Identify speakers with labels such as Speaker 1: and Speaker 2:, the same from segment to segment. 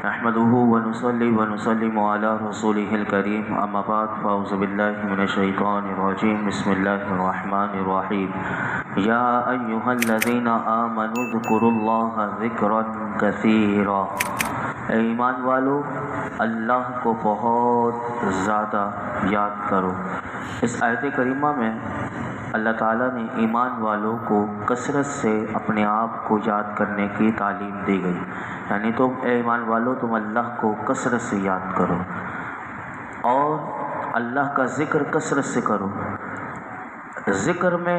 Speaker 1: نحمده ونصلي ونسلم على رسوله الكريم اما بعد فاعوذ بالله من الشیطان الرجیم بسم اللہ الرحمن الرحیم یا ایها الذین آمنوا اذکروا اللہ ذکرا کثیرا، اے ایمان والو اللہ کو بہت زیادہ یاد کرو۔ اس آیت کریمہ میں اللہ تعالیٰ نے ایمان والوں کو کثرت سے اپنے آپ کو یاد کرنے کی تعلیم دی گئی، یعنی تم اے ایمان والو تم اللہ کو کثرت سے یاد کرو اور اللہ کا ذکر کثرت سے کرو۔ ذکر میں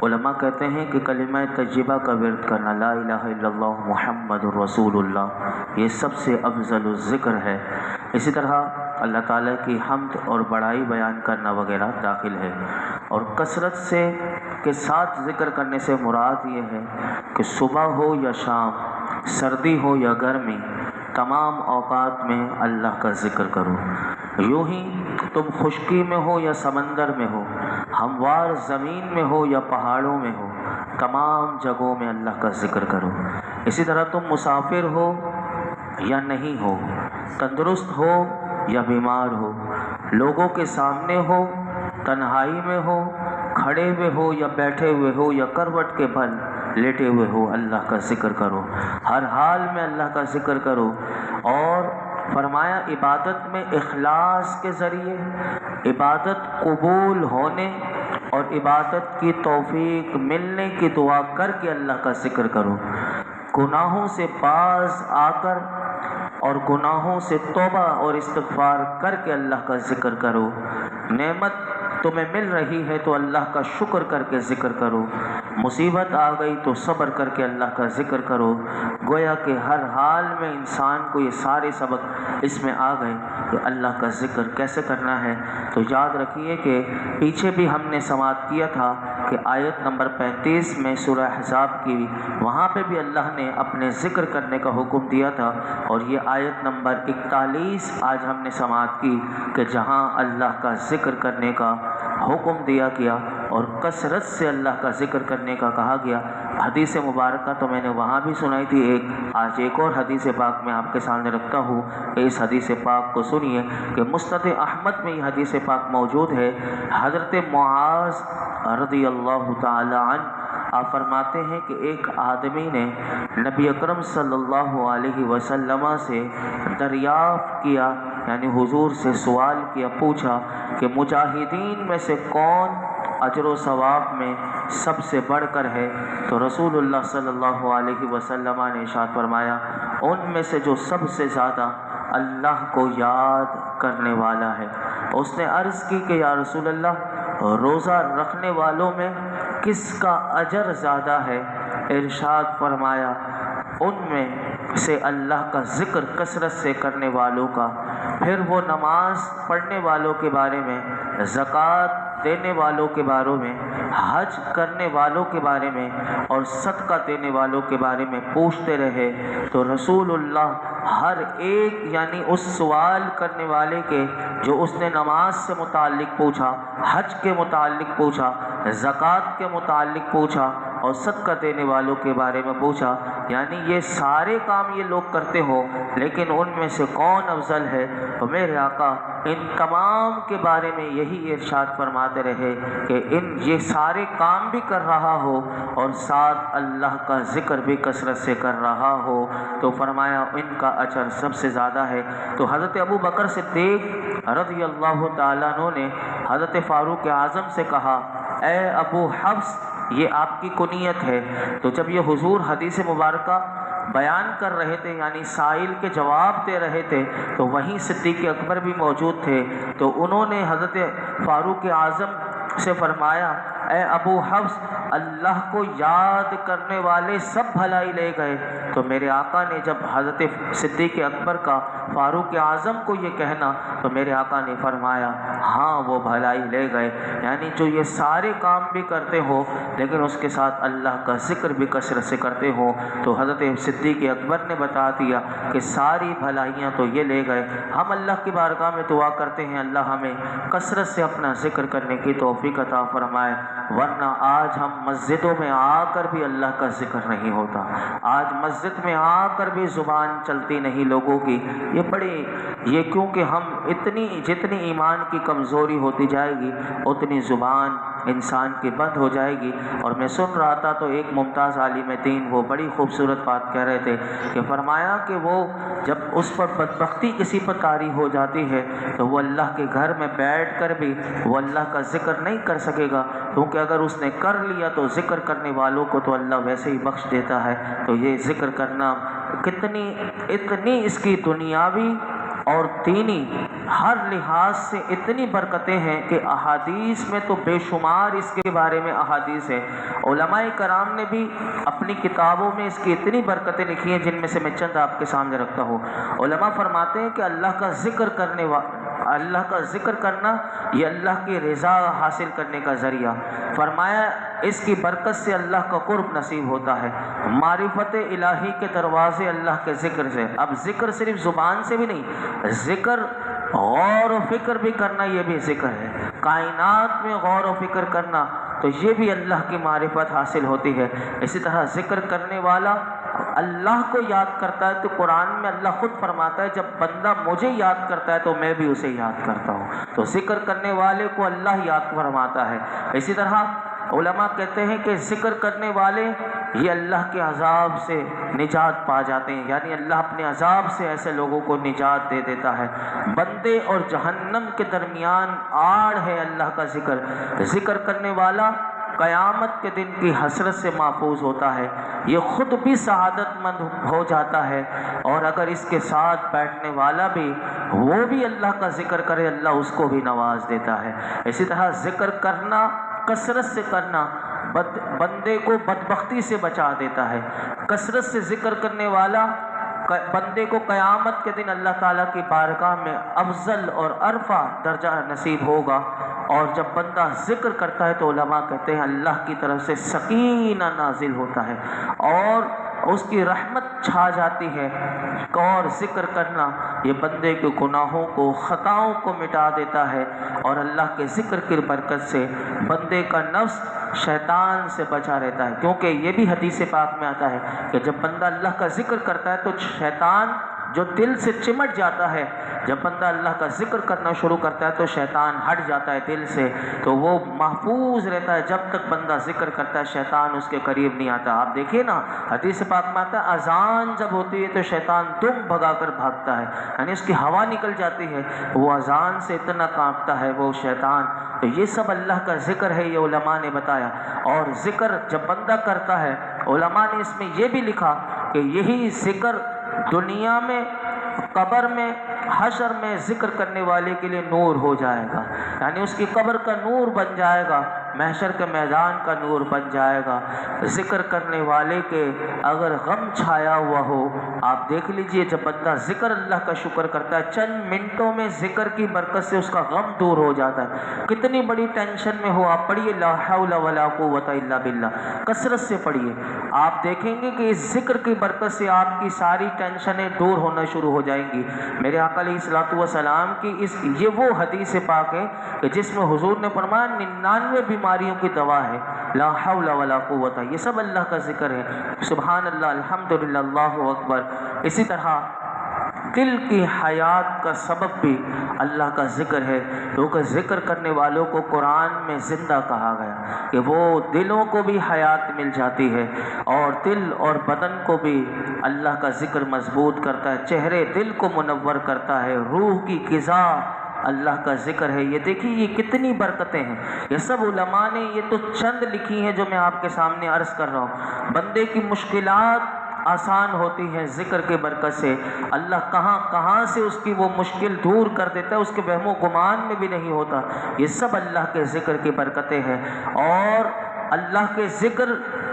Speaker 1: علماء کہتے ہیں کہ کلمہ طیبہ کا ورد کرنا، لا الہ الا اللہ محمد رسول اللہ، یہ سب سے افضل الذکر ہے۔ اسی طرح اللہ تعالیٰ کی حمد اور بڑائی بیان کرنا وغیرہ داخل ہے، اور کثرت سے کے ساتھ ذکر کرنے سے مراد یہ ہے کہ صبح ہو یا شام، سردی ہو یا گرمی، تمام اوقات میں اللہ کا ذکر کرو۔ یوں ہی تم خشکی میں ہو یا سمندر میں ہو، ہموار زمین میں ہو یا پہاڑوں میں ہو، تمام جگہوں میں اللہ کا ذکر کرو۔ اسی طرح تم مسافر ہو یا نہیں ہو، تندرست ہو یا بیمار ہو، لوگوں کے سامنے ہو، تنہائی میں ہو، کھڑے ہوئے ہو یا بیٹھے ہوئے ہو یا کروٹ کے بل لیٹے ہوئے ہو، اللہ کا ذکر کرو۔ ہر حال میں اللہ کا ذکر کرو، اور فرمایا عبادت میں اخلاص کے ذریعے عبادت قبول ہونے اور عبادت کی توفیق ملنے کی دعا کر کے اللہ کا ذکر کرو۔ گناہوں سے باز آ کر اور گناہوں سے توبہ اور استغفار کر کے اللہ کا ذکر کرو۔ نعمت تمہیں مل رہی ہے تو اللہ کا شکر کر کے ذکر کرو، مصیبت آ گئی تو صبر کر کے اللہ کا ذکر کرو۔ گویا کہ ہر حال میں انسان کو یہ سارے سبق اس میں آ گئے کہ اللہ کا ذکر کیسے کرنا ہے۔ تو یاد رکھیے کہ پیچھے بھی ہم نے سماعت کیا تھا کہ آیت نمبر 35 میں سورہ احزاب کی، وہاں پہ بھی اللہ نے اپنے ذکر کرنے کا حکم دیا تھا، اور یہ آیت نمبر 41 آج ہم نے سماعت کی کہ جہاں اللہ کا ذکر کرنے کا حکم دیا گیا اور کثرت سے اللہ کا ذکر کرنے کا کہا گیا۔ حدیث مبارکہ تو میں نے وہاں بھی سنائی تھی، آج ایک اور حدیث پاک میں آپ کے سامنے رکھتا ہوں کہ اس حدیث پاک کو سنیے کہ مسند احمد میں یہ حدیث پاک موجود ہے۔ حضرت معاذ رضی اللہ تعالی عنہ آپ فرماتے ہیں کہ ایک آدمی نے نبی اکرم صلی اللہ علیہ وسلم سے دریافت کیا، یعنی حضور سے سوال کیا، پوچھا کہ مجاہدین میں سے کون اجر و ثواب میں سب سے بڑھ کر ہے؟ تو رسول اللہ صلی اللہ علیہ وسلم نے ارشاد فرمایا ان میں سے جو سب سے زیادہ اللہ کو یاد کرنے والا ہے۔ اس نے عرض کی کہ یا رسول اللہ، روزہ رکھنے والوں میں کس کا اجر زیادہ ہے؟ ارشاد فرمایا ان میں سے اللہ کا ذکر کثرت سے کرنے والوں کا، پھر وہ نماز پڑھنے والوں کے بارے میں، زکوٰۃ دینے والوں کے بارے میں، حج کرنے والوں کے بارے میں اور صدقہ دینے والوں کے بارے میں پوچھتے رہے۔ تو رسول اللہ ہر ایک یعنی اس سوال کرنے والے کے جو اس نے نماز سے متعلق پوچھا، حج کے متعلق پوچھا، زکوٰۃ کے متعلق پوچھا اور صدقہ دینے والوں کے بارے میں پوچھا، یعنی یہ سارے کام یہ لوگ کرتے ہو، لیکن ان میں سے کون افضل ہے؟ تو میرے آقا ان تمام کے بارے میں یہی ارشاد فرماتے رہے کہ یہ سارے کام بھی کر رہا ہو اور ساتھ اللہ کا ذکر بھی کثرت سے کر رہا ہو، تو فرمایا ان کا اجر سب سے زیادہ ہے۔ تو حضرت ابو بکر صدیق رضی اللہ تعالیٰ عنہ نے حضرت فاروق اعظم سے کہا اے ابو حفص، یہ آپ کی کنیت ہے۔ تو جب یہ حضور حدیث مبارکہ بیان کر رہے تھے، یعنی سائل کے جواب دے رہے تھے، تو وہیں صدیق اکبر بھی موجود تھے، تو انہوں نے حضرت فاروق اعظم سے فرمایا اے ابو حفص، اللہ کو یاد کرنے والے سب بھلائی لے گئے۔ تو میرے آقا نے جب حضرت صدیق اکبر کا فاروق اعظم کو یہ کہنا، تو میرے آقا نے فرمایا ہاں وہ بھلائی لے گئے، یعنی جو یہ سارے کام بھی کرتے ہو لیکن اس کے ساتھ اللہ کا ذکر بھی کثرت سے کرتے ہو، تو حضرت صدیق اکبر نے بتا دیا کہ ساری بھلائیاں تو یہ لے گئے۔ ہم اللہ کی بارگاہ میں دعا کرتے ہیں اللہ ہمیں کثرت سے اپنا ذکر کرنے کی توفیق عطا فرمائے۔ ورنہ آج ہم مسجدوں میں آ کر بھی اللہ کا ذکر نہیں ہوتا، آج مسجد میں آ کر بھی زبان چلتی نہیں لوگوں کی۔ یہ کیونکہ ہم جتنی ایمان کی کمزوری ہوتی جائے گی اتنی زبان انسان کی بند ہو جائے گی۔ اور میں سن رہا تھا تو ایک ممتاز عالم دین وہ بڑی خوبصورت بات کہہ رہے تھے کہ فرمایا کہ وہ جب اس پر بدبختی کسی پر طاری ہو جاتی ہے تو وہ اللہ کے گھر میں بیٹھ کر بھی وہ اللہ کا ذکر نہیں کر سکے گا، کیونکہ اگر اس نے کر لیا تو ذکر کرنے والوں کو تو اللہ ویسے ہی بخش دیتا ہے۔ تو یہ ذکر کرنا اتنی اس کی دنیاوی اور دینی ہر لحاظ سے اتنی برکتیں ہیں کہ احادیث میں تو بے شمار اس کے بارے میں احادیث ہے۔ علماء کرام نے بھی اپنی کتابوں میں اس کی اتنی برکتیں لکھی ہیں جن میں سے میں چند آپ کے سامنے رکھتا ہوں۔ علماء فرماتے ہیں کہ اللہ کا ذکر کرنا یہ اللہ کی رضا حاصل کرنے کا ذریعہ۔ فرمایا اس کی برکت سے اللہ کا قرب نصیب ہوتا ہے، معرفت الہی کے دروازے اللہ کے ذکر سے۔ اب ذکر صرف زبان سے بھی نہیں، ذکر غور و فکر بھی کرنا یہ بھی ذکر ہے۔ کائنات میں غور و فکر کرنا تو یہ بھی اللہ کی معرفت حاصل ہوتی ہے۔ اسی طرح ذکر کرنے والا اللہ کو یاد کرتا ہے تو قرآن میں اللہ خود فرماتا ہے جب بندہ مجھے یاد کرتا ہے تو میں بھی اسے یاد کرتا ہوں۔ تو ذکر کرنے والے کو اللہ یاد فرماتا ہے۔ اسی طرح علماء کہتے ہیں کہ ذکر کرنے والے یہ اللہ کے عذاب سے نجات پا جاتے ہیں، یعنی اللہ اپنے عذاب سے ایسے لوگوں کو نجات دے دیتا ہے۔ بندے اور جہنم کے درمیان آڑ ہے اللہ کا ذکر۔ ذکر کرنے والا قیامت کے دن کی حسرت سے محفوظ ہوتا ہے، یہ خود بھی سعادت مند ہو جاتا ہے، اور اگر اس کے ساتھ بیٹھنے والا بھی وہ بھی اللہ کا ذکر کرے اللہ اس کو بھی نواز دیتا ہے۔ اسی طرح ذکر کرنا کثرت سے کرنا بندے کو بدبختی سے بچا دیتا ہے۔ کثرت سے ذکر کرنے والا بندے کو قیامت کے دن اللہ تعالیٰ کی بارگاہ میں افضل اور عرفہ درجہ نصیب ہوگا۔ اور جب بندہ ذکر کرتا ہے تو علماء کہتے ہیں اللہ کی طرف سے سکینہ نازل ہوتا ہے اور اس کی رحمت چھا جاتی ہے۔ اور ذکر کرنا یہ بندے کے گناہوں کو خطاؤں کو مٹا دیتا ہے، اور اللہ کے ذکر کی برکت سے بندے کا نفس شیطان سے بچا رہتا ہے، کیونکہ یہ بھی حدیث پاک میں آتا ہے کہ جب بندہ اللہ کا ذکر کرتا ہے تو شیطان جو دل سے چمٹ جاتا ہے، جب بندہ اللہ کا ذکر کرنا شروع کرتا ہے تو شیطان ہٹ جاتا ہے دل سے، تو وہ محفوظ رہتا ہے۔ جب تک بندہ ذکر کرتا ہے شیطان اس کے قریب نہیں آتا۔ آپ دیکھیے نا حدیث پاک میں آتا ہے اذان جب ہوتی ہے تو شیطان دم بھگا کر بھاگتا ہے، یعنی اس کی ہوا نکل جاتی ہے، وہ اذان سے اتنا کانپتا ہے وہ شیطان۔ تو یہ سب اللہ کا ذکر ہے، یہ علماء نے بتایا۔ اور ذکر جب بندہ کرتا ہے، علماء نے اس میں یہ بھی لکھا کہ یہی ذکر دنیا میں، قبر میں، حشر میں ذکر کرنے والے کے لیے نور ہو جائے گا، یعنی اس کی قبر کا نور بن جائے گا، محشر کے میدان کا نور بن جائے گا۔ ذکر کرنے والے کے اگر غم چھایا ہوا ہو، آپ دیکھ لیجئے جب بندہ ذکر اللہ کا شکر کرتا ہے چند منٹوں میں ذکر کی برکت سے اس کا غم دور ہو جاتا ہے۔ کتنی بڑی ٹینشن میں ہو آپ پڑھیے لا حول ولا قوت الا باللہ، کثرت سے پڑھیے، آپ دیکھیں گے کہ اس ذکر کی برکت سے آپ کی ساری ٹینشنیں دور ہونا شروع ہو جائیں گی۔ میرے آقا علیہ الصلوۃ والسلام کی یہ وہ حدیث پاک ہے کہ جس میں حضور نے فرمایا 99 بیماریوں کی دوا ہے، لا حول ولا قوت، یہ سب اللہ کا ذکر ہے۔ سبحان اللہ، الحمدللہ، اللہ اکبر۔ اسی طرح دل کی حیات کا سبب بھی اللہ کا ذکر ہے، کیونکہ ذکر کرنے والوں کو قرآن میں زندہ کہا گیا کہ وہ دلوں کو بھی حیات مل جاتی ہے، اور دل اور بدن کو بھی اللہ کا ذکر مضبوط کرتا ہے، چہرے دل کو منور کرتا ہے، روح کی غذا اللہ کا ذکر ہے۔ یہ دیکھیے یہ کتنی برکتیں ہیں، یہ سب علماء نے یہ تو چند لکھی ہیں جو میں آپ کے سامنے عرض کر رہا ہوں۔ بندے کی مشکلات آسان ہوتی ہیں ذکر کے برکت سے، اللہ کہاں کہاں سے اس کی وہ مشکل دور کر دیتا ہے، اس کے وہم و گمان میں بھی نہیں ہوتا۔ یہ سب اللہ کے ذکر کی برکتیں ہیں۔ اور اللہ کے ذکر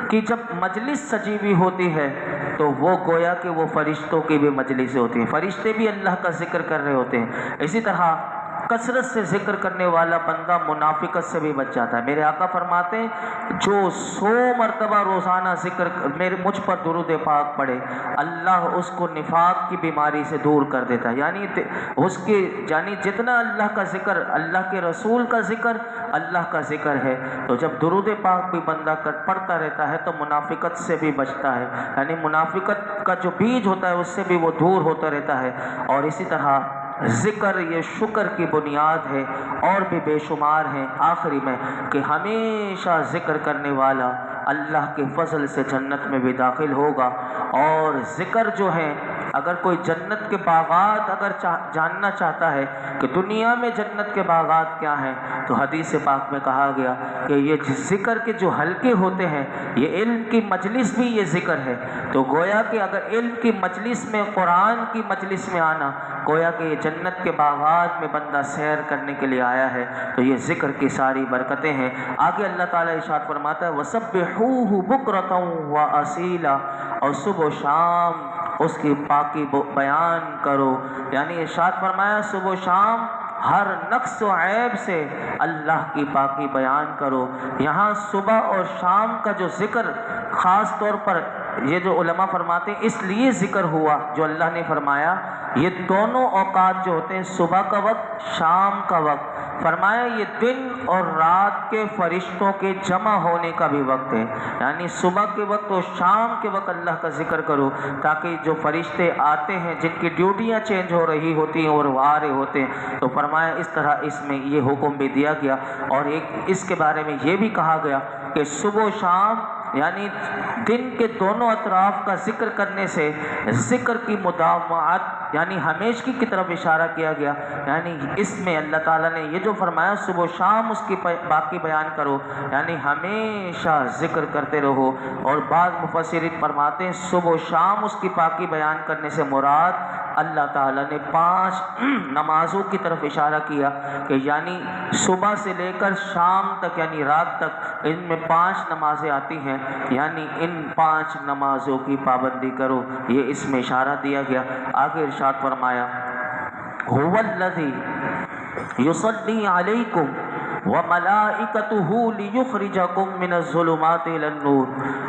Speaker 1: کی جب مجلس سجی ہوئی ہوتی ہے تو وہ گویا کہ وہ فرشتوں کی بھی مجلس ہوتی ہے، فرشتے بھی اللہ کا ذکر کر رہے ہوتے ہیں۔ اسی طرح کثرت سے ذکر کرنے والا بندہ منافقت سے بھی بچ جاتا ہے۔ میرے آقا فرماتے ہیں جو 100 مرتبہ روزانہ مجھ پر درود پاک پڑھے، اللہ اس کو نفاق کی بیماری سے دور کر دیتا ہے۔ یعنی جتنا اللہ کا ذکر، اللہ کے رسول کا ذکر، اللہ کا ذکر ہے، تو جب درود پاک بھی بندہ پڑھتا رہتا ہے تو منافقت سے بھی بچتا ہے، یعنی منافقت کا جو بیج ہوتا ہے اس سے بھی وہ دور ہوتا رہتا ہے۔ اور اسی طرح ذکر یہ شکر کی بنیاد ہے، اور بھی بے شمار ہیں۔ آخری میں کہ ہمیشہ ذکر کرنے والا اللہ کے فضل سے جنت میں بھی داخل ہوگا۔ اور ذکر جو ہے، اگر کوئی جنت کے باغات اگر جاننا چاہتا ہے کہ دنیا میں جنت کے باغات کیا ہیں، تو حدیث پاک میں کہا گیا کہ یہ ذکر کے جو حلقے ہوتے ہیں، یہ علم کی مجلس بھی یہ ذکر ہے۔ تو گویا کہ اگر علم کی مجلس میں، قرآن کی مجلس میں آنا، گویا کہ یہ جنت کے باغات میں بندہ سیر کرنے کے لیے آیا ہے، تو یہ ذکر کی ساری برکتیں ہیں۔ آگے اللہ تعالیٰ ارشاد فرماتا ہے وَسَبِّحُوهُ بُكْرَةً وَأَصِيلًا، اور صبح و شام اس کی پاکی بیان کرو۔ یعنی ارشاد فرمایا صبح و شام ہر نقص و عیب سے اللہ کی پاکی بیان کرو۔ یہاں صبح اور شام کا جو ذکر خاص طور پر یہ جو علماء فرماتے ہیں اس لیے ذکر ہوا جو اللہ نے فرمایا، یہ دونوں اوقات جو ہوتے ہیں، صبح کا وقت، شام کا وقت، فرمایا یہ دن اور رات کے فرشتوں کے جمع ہونے کا بھی وقت ہے۔ یعنی صبح کے وقت اور شام کے وقت اللہ کا ذکر کرو، تاکہ جو فرشتے آتے ہیں جن کی ڈیوٹیاں چینج ہو رہی ہوتی ہیں اور وہ آ رہے ہوتے ہیں، تو فرمایا اس طرح اس میں یہ حکم بھی دیا گیا۔ اور ایک اس کے بارے میں یہ بھی کہا گیا کہ صبح و شام یعنی دن کے دونوں اطراف کا ذکر کرنے سے ذکر کی مداومات یعنی ہمیشگی کی طرف اشارہ کیا گیا۔ یعنی اس میں اللہ تعالیٰ نے یہ جو فرمایا صبح و شام اس کی باقی بیان کرو، یعنی ہمیشہ ذکر کرتے رہو۔ اور بعض مفسرین فرماتے ہیں صبح و شام اس کی باقی بیان کرنے سے مراد اللہ تعالیٰ نے 5 نمازوں کی طرف اشارہ کیا کہ یعنی صبح سے لے کر شام تک یعنی رات تک ان میں 5 نمازیں آتی ہیں، یعنی ان 5 نمازوں کی پابندی کرو، یہ اس میں اشارہ دیا گیا۔ آگے ارشاد فرمایا هو الذی یصلی علیکم وملائکتہ لیخرجکم من الظلمات الی النور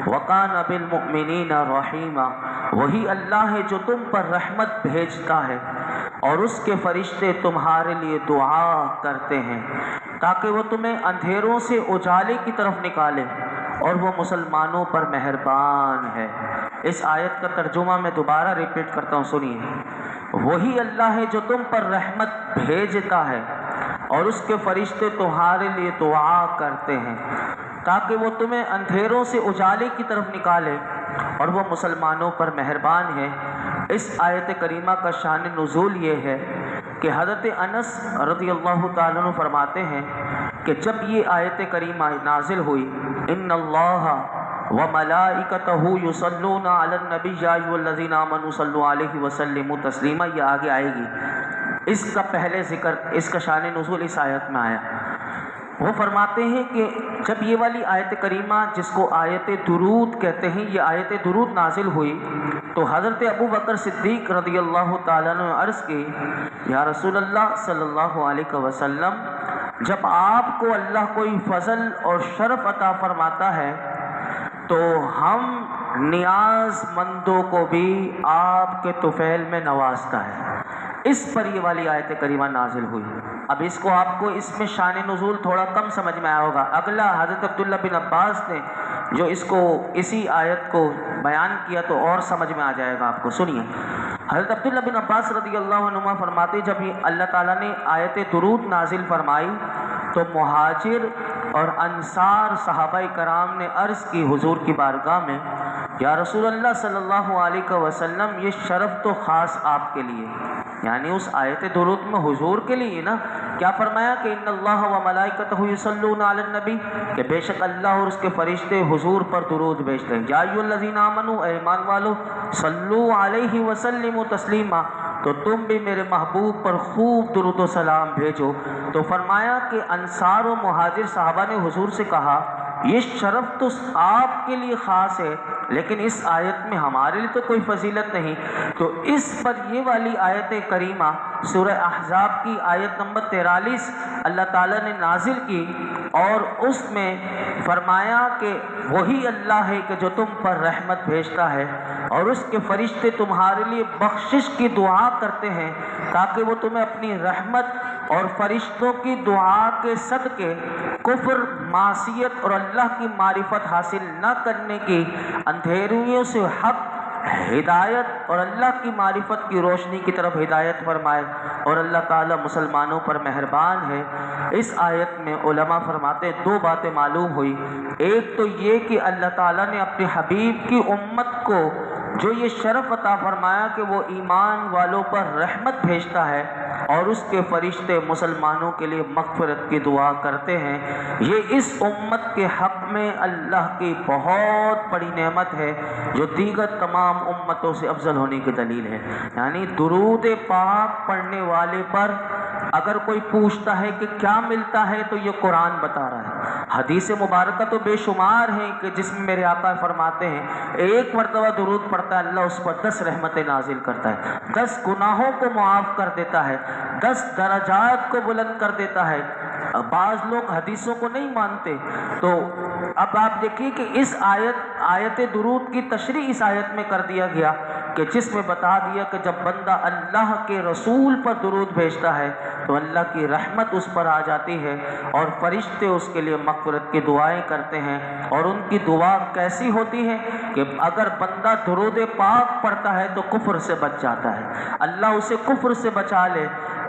Speaker 1: وکان بالمؤمنین رحیما، وہی اللہ ہے جو تم پر رحمت بھیجتا ہے اور اس کے فرشتے تمہارے لیے دعا کرتے ہیں تاکہ وہ تمہیں اندھیروں سے اجالے کی طرف نکالے، اور وہ مسلمانوں پر مہربان ہے۔ اس آیت کا ترجمہ میں دوبارہ ریپیٹ کرتا ہوں، سنیے۔ وہی اللہ ہے جو تم پر رحمت بھیجتا ہے اور اس کے فرشتے تمہارے لیے دعا کرتے ہیں تاکہ وہ تمہیں اندھیروں سے اجالے کی طرف نکالے، اور وہ مسلمانوں پر مہربان ہے۔ اس آیت کریمہ کا شان نزول یہ ہے کہ حضرت انس رضی اللہ تعالیٰ عنہ فرماتے ہیں کہ جب یہ آیت کریمہ نازل ہوئی ان اللہ وملائکتہ یصلون علی النبی یا ایھا الذین آمنوا صلوا علیہ وسلموا تسلیما، یہ آگے آئے گی۔ اس کا پہلے ذکر، اس کا شان نزول اس آیت میں آیا۔ وہ فرماتے ہیں کہ جب یہ والی آیت کریمہ جس کو آیت درود کہتے ہیں، یہ آیت درود نازل ہوئی تو حضرت ابو بکر صدیق رضی اللہ تعالیٰ نے عرض کی یا رسول اللہ صلی اللہ علیہ وسلم، جب آپ کو اللہ کوئی فضل اور شرف عطا فرماتا ہے تو ہم نیاز مندوں کو بھی آپ کے طفیل میں نوازتا ہے۔ اس پر یہ والی آیت کریمہ نازل ہوئی۔ اب اس کو آپ کو اس میں شان نزول تھوڑا کم سمجھ میں آیا ہوگا۔ اگلا حضرت عبداللہ بن عباس نے جو اس کو اسی آیت کو بیان کیا تو اور سمجھ میں آ جائے گا آپ کو، سنیے۔ حضرت عبداللہ بن عباس رضی اللہ عنہما فرماتے جب اللہ تعالیٰ نے آیت درود نازل فرمائی تو مہاجر اور انصار صحابہ کرام نے عرض کی حضور کی بارگاہ میں، یا رسول اللہ صلی اللہ علیہ وسلم یہ شرف تو خاص آپ کے لیے، یعنی اس آیت درود میں حضور کے لیے نا، کیا فرمایا کہ ان اللہ و ملائکتہ یصلون علی النبی، کہ بے شک اللہ اور اس کے فرشتے حضور پر درود بھیجتے ہیں۔ یا ایھا الذین آمنوا، اے ایمان والو، صلو علیہ وسلموا تسلیما، تو تم بھی میرے محبوب پر خوب درود و سلام بھیجو۔ تو فرمایا کہ انصار و مہاجر صحابہ نے حضور سے کہا یہ شرف تو آپ کے لیے خاص ہے، لیکن اس آیت میں ہمارے لیے تو کوئی فضیلت نہیں۔ تو اس پر یہ والی آیت کریمہ سورہ احزاب کی آیت نمبر 43 اللہ تعالیٰ نے نازل کی، اور اس میں فرمایا کہ وہی اللہ ہے کہ جو تم پر رحمت بھیجتا ہے، اور اس کے فرشتے تمہارے لیے بخشش کی دعا کرتے ہیں تاکہ وہ تمہیں اپنی رحمت اور فرشتوں کی دعا کے صدقے کفر، معصیت اور اللہ کی معرفت حاصل نہ کرنے کی اندھیریوں سے حق، ہدایت اور اللہ کی معرفت کی روشنی کی طرف ہدایت فرمائے، اور اللہ تعالیٰ مسلمانوں پر مہربان ہے۔ اس آیت میں علماء فرماتے ہیں دو باتیں معلوم ہوئی۔ ایک تو یہ کہ اللہ تعالیٰ نے اپنے حبیب کی امت کو جو یہ شرف عطا فرمایا کہ وہ ایمان والوں پر رحمت بھیجتا ہے اور اس کے فرشتے مسلمانوں کے لیے مغفرت کی دعا کرتے ہیں، یہ اس امت کے حق میں اللہ کی بہت بڑی نعمت ہے جو دیگر تمام امتوں سے افضل ہونے کی دلیل ہے۔ یعنی درود پاک پڑھنے والے پر اگر کوئی پوچھتا ہے کہ کیا ملتا ہے تو یہ قرآن بتا رہا ہے۔ حدیث مبارکہ تو بے شمار ہیں کہ جس میں میرے آقا فرماتے ہیں ایک مرتبہ درود پڑھتا ہے اللہ اس پر 10 رحمتیں نازل کرتا ہے، 10 گناہوں کو معاف کر دیتا ہے، 10 درجات کو بلند کر دیتا ہے۔ بعض لوگ حدیثوں کو نہیں مانتے، تو اب آپ دیکھیے کہ اس آیت درود کی تشریح اس آیت میں کر دیا گیا کہ جس میں بتا دیا کہ جب بندہ اللہ کے رسول پر درود بھیجتا ہے تو اللہ کی رحمت اس پر آ جاتی ہے اور فرشتے اس کے لیے مغفرت کی دعائیں کرتے ہیں۔ اور ان کی دعا کیسی ہوتی ہے کہ اگر بندہ درود پاک پڑھتا ہے تو کفر سے بچ جاتا ہے، اللہ اسے کفر سے بچا لے،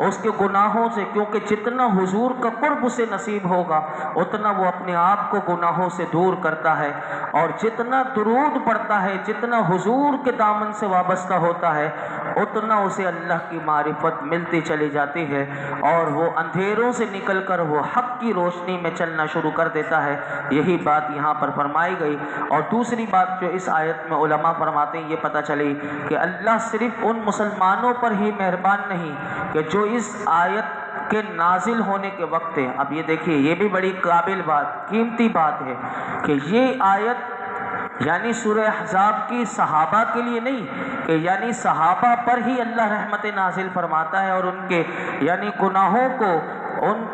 Speaker 1: اس کے گناہوں سے، کیونکہ جتنا حضور کا قرب اسے نصیب ہوگا اتنا وہ اپنے آپ کو گناہوں سے دور کرتا ہے، اور جتنا درود پڑھتا ہے، جتنا حضور کے دامن سے وابستہ ہوتا ہے، اتنا اسے اللہ کی معرفت ملتی چلی جاتی ہے اور وہ اندھیروں سے نکل کر وہ حق کی روشنی میں چلنا شروع کر دیتا ہے۔ یہی بات یہاں پر فرمائی گئی۔ اور دوسری بات جو اس آیت میں علماء فرماتے ہیں یہ پتہ چلی کہ اللہ صرف ان مسلمانوں پر ہی مہربان نہیں کہ جو اس آیت کے نازل ہونے کے وقت ہے۔ اب یہ دیکھیے یہ بھی بڑی قابل بات، قیمتی بات ہے کہ یہ آیت یعنی سورہ احزاب کی صحابہ کے لیے نہیں، کہ یعنی صحابہ پر ہی اللہ رحمت نازل فرماتا ہے اور ان کے یعنی گناہوں کو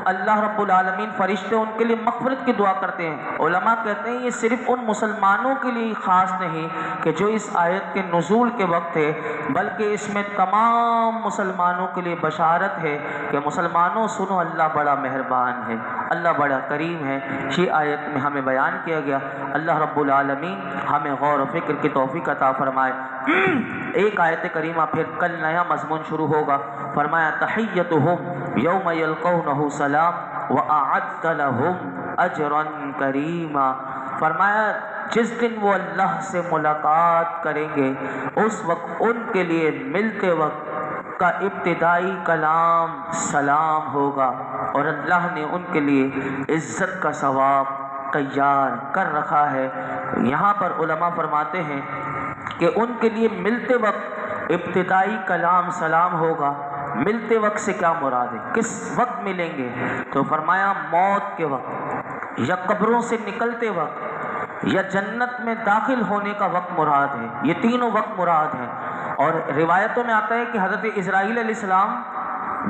Speaker 1: اللہ رب العالمین فرشتے ان کے لیے مغفرت کی دعا کرتے ہیں۔ علماء کہتے ہیں یہ صرف ان مسلمانوں کے لیے خاص نہیں کہ جو اس آیت کے نزول کے وقت ہے، بلکہ اس میں تمام مسلمانوں کے لیے بشارت ہے کہ مسلمانوں سنو اللہ بڑا مہربان ہے، اللہ بڑا کریم ہے۔ یہ آیت میں ہمیں بیان کیا گیا۔ اللہ رب العالمین ہمیں غور و فکر کی توفیق عطا فرمائے۔ ایک آیت کریمہ پھر کل نیا مضمون شروع ہوگا۔ فرمایا تحیتہم یوم یلقونہ سلام وَأَعَدَّ لَهُمْ أَجْرًا کریما۔ فرمایا جس دن وہ اللہ سے ملاقات کریں گے اس وقت ان کے لیے ملتے وقت کا ابتدائی کلام سلام ہوگا، اور اللہ نے ان کے لیے عزت کا ثواب تیار کر رکھا ہے۔ یہاں پر علماء فرماتے ہیں کہ ان کے لیے ملتے وقت ابتدائی کلام سلام ہوگا۔ ملتے وقت سے کیا مراد ہے، کس وقت ملیں گے؟ تو فرمایا موت کے وقت، یا قبروں سے نکلتے وقت، یا جنت میں داخل ہونے کا وقت مراد ہے۔ یہ تینوں وقت مراد ہیں۔ اور روایتوں میں آتا ہے کہ حضرت اسرائیل علیہ السلام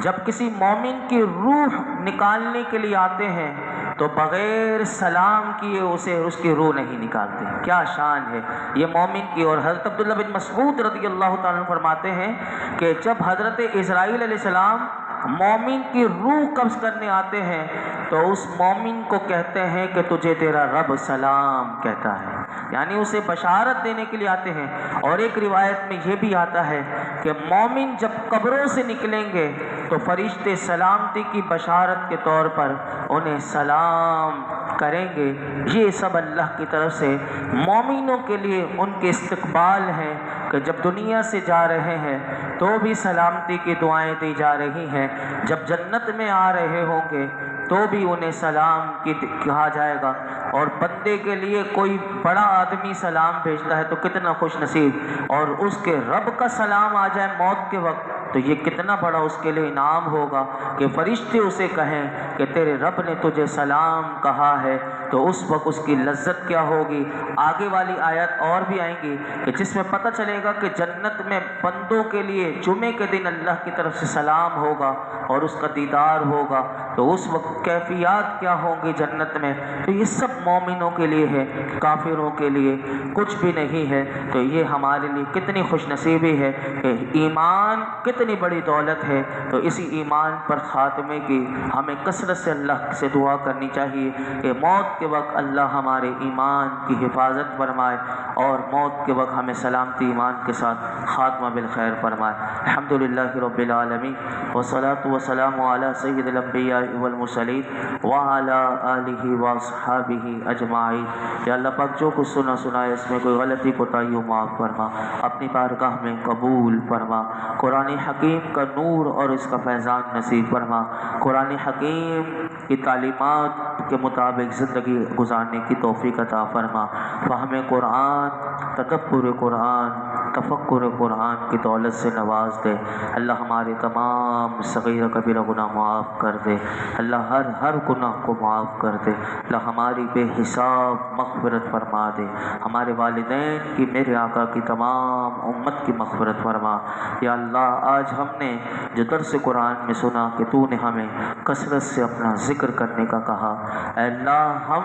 Speaker 1: جب کسی مومن کی روح نکالنے کے لیے آتے ہیں تو بغیر سلام کیے اس کی روح نہیں نکالتے۔ کیا شان ہے یہ مومن کی۔ اور حضرت عبداللہ بن مسعود رضی اللہ تعالیٰ عنہ فرماتے ہیں کہ جب حضرت اسرائیل علیہ السلام مومن کی روح قبض کرنے آتے ہیں تو اس مومن کو کہتے ہیں کہ تجھے تیرا رب سلام کہتا ہے، یعنی اسے بشارت دینے کے لیے آتے ہیں۔ اور ایک روایت میں یہ بھی آتا ہے کہ مومن جب قبروں سے نکلیں گے تو فرشتے سلامتی کی بشارت کے طور پر انہیں سلام کریں گے۔ یہ سب اللہ کی طرف سے مومنوں کے لیے ان کے استقبال ہیں کہ جب دنیا سے جا رہے ہیں تو بھی سلامتی کی دعائیں دی جا رہی ہیں، جب جنت میں آ رہے ہوں گے تو بھی انہیں سلام کی کہا جائے گا۔ اور بندے کے لیے کوئی بڑا آدمی سلام بھیجتا ہے تو کتنا خوش نصیب، اور اس کے رب کا سلام آ جائے موت کے وقت تو یہ کتنا بڑا اس کے لیے انعام ہوگا کہ فرشتے اسے کہیں کہ تیرے رب نے تجھے سلام کہا ہے، تو تو اس وقت اس کی لذت کیا ہوگی۔ آگے والی آیت اور بھی آئیں گی کہ جس میں پتہ چلے گا کہ جنت میں بندوں کے لیے جمعے کے دن اللہ کی طرف سے سلام ہوگا اور اس کا دیدار ہوگا، تو اس وقت کیفیات کیا ہوں گی جنت میں۔ تو یہ سب مومنوں کے لیے ہے، کافروں کے لیے کچھ بھی نہیں ہے۔ تو یہ ہمارے لیے کتنی خوش نصیبی ہے کہ ایمان کتنی بڑی دولت ہے۔ تو اسی ایمان پر خاتمے کی ہمیں کثرت سے اللہ سے دعا کرنی چاہیے کہ موت کے وقت اللہ ہمارے ایمان کی حفاظت فرمائے اور موت کے وقت ہمیں سلامتی ایمان کے ساتھ خاتمہ بالخیر فرمائے۔ الحمدللہ رب العالمین والصلاة والسلام علی سید الانبیاء والمرسلین وعلی آلہ واصحابہ اجمعین۔ یا اللہ پاک جو کچھ سنا ہے اس میں کوئی غلطی کوتاہی معاف فرما، اپنی بارگاہ میں قبول فرما، قرآن حکیم کا نور اور اس کا فیضان نصیب فرما، قرآن حکیم کی تعلیمات کے مطابق زندگی گزارنے کی توفیق عطا فرما، فہم قرآن، تدبر قرآن، تفکر قرآن کی دولت سے نواز دے۔ اللہ ہمارے تمام صغیر کبیرہ گناہ معاف کر دے، اللہ ہر گناہ کو معاف کر دے، اللہ ہماری بے حساب مغفرت فرما دے، ہمارے والدین کی، میرے آقا کی، تمام امت کی مغفرت فرما۔ یا اللہ آج ہم نے جو درس قرآن میں سنا کہ تو نے ہمیں کثرت سے اپنا ذکر کرنے کا کہا، اے اللہ ہم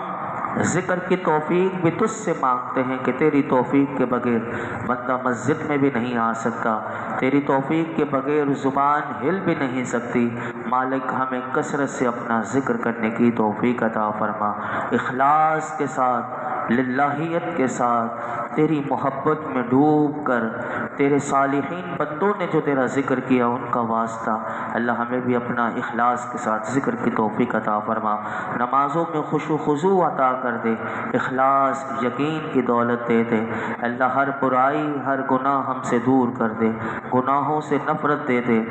Speaker 1: ذکر کی توفیق بھی تجھ سے مانگتے ہیں کہ تیری توفیق کے بغیر بندہ مسجد میں بھی نہیں آ سکتا، تیری توفیق کے بغیر زبان ہل بھی نہیں سکتی۔ مالک ہمیں کثرت سے اپنا ذکر کرنے کی توفیق عطا فرما، اخلاص کے ساتھ، للہیت کے ساتھ، تیری محبت میں ڈوب کر، تیرے صالحین بندوں نے جو تیرا ذکر کیا ان کا واسطہ، اللہ ہمیں بھی اپنا اخلاص کے ساتھ ذکر کی توفیق عطا فرما، نمازوں میں خشوع و خضوع عطا کر دے، اخلاص یقین کی دولت دے دے، اللہ ہر برائی ہر گناہ ہم سے دور کر دے، گناہوں سے نفرت دے دے،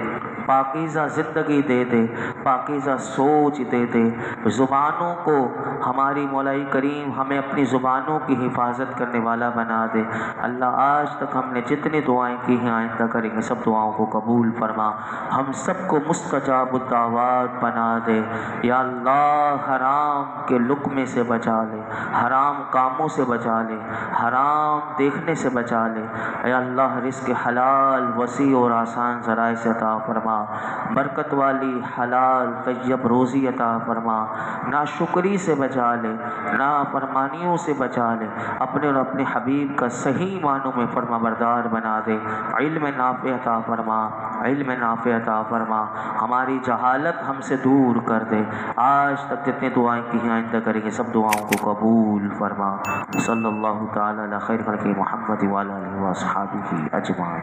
Speaker 1: پاکیزہ زندگی دے دے، پاکیزہ سوچ دے دے، زبانوں کو ہماری مولائی کریم ہمیں اپنی زبانوں کی حفاظت کرنے والا بنا دے۔ اللہ آج تک ہم نے جتنی دعائیں کی ہیں آئندہ کریں گے سب دعاؤں کو قبول فرما، ہم سب کو مستجاب الدعوات بنا دے۔ یا اللہ حرام کے لقمے سے بچا لے، حرام کاموں سے بچا لے، حرام دیکھنے سے بچا لے۔ اے اللہ رزق حلال وسیع اور آسان ذرائع سے عطا فرما، برکت والی حلال طیب روزی عطا فرما، ناشکری سے بچا لے، نافرمانیوں سے بچا لے، اپنے اور اپنے حبیب کا صحیح معنوں میں فرما بردار بنا دے، علم نافع عطا فرما، علم نافع عطا فرما، ہماری جہالت ہم سے دور کر دے۔ آج تک جتنے دعائیں کی ہیں آئندہ کریں گے سب دعاؤں کو قبول فرما۔ صلی اللہ تعالی علی خیر خلق محمد وعلی آلہ واصحابہ اجمعین۔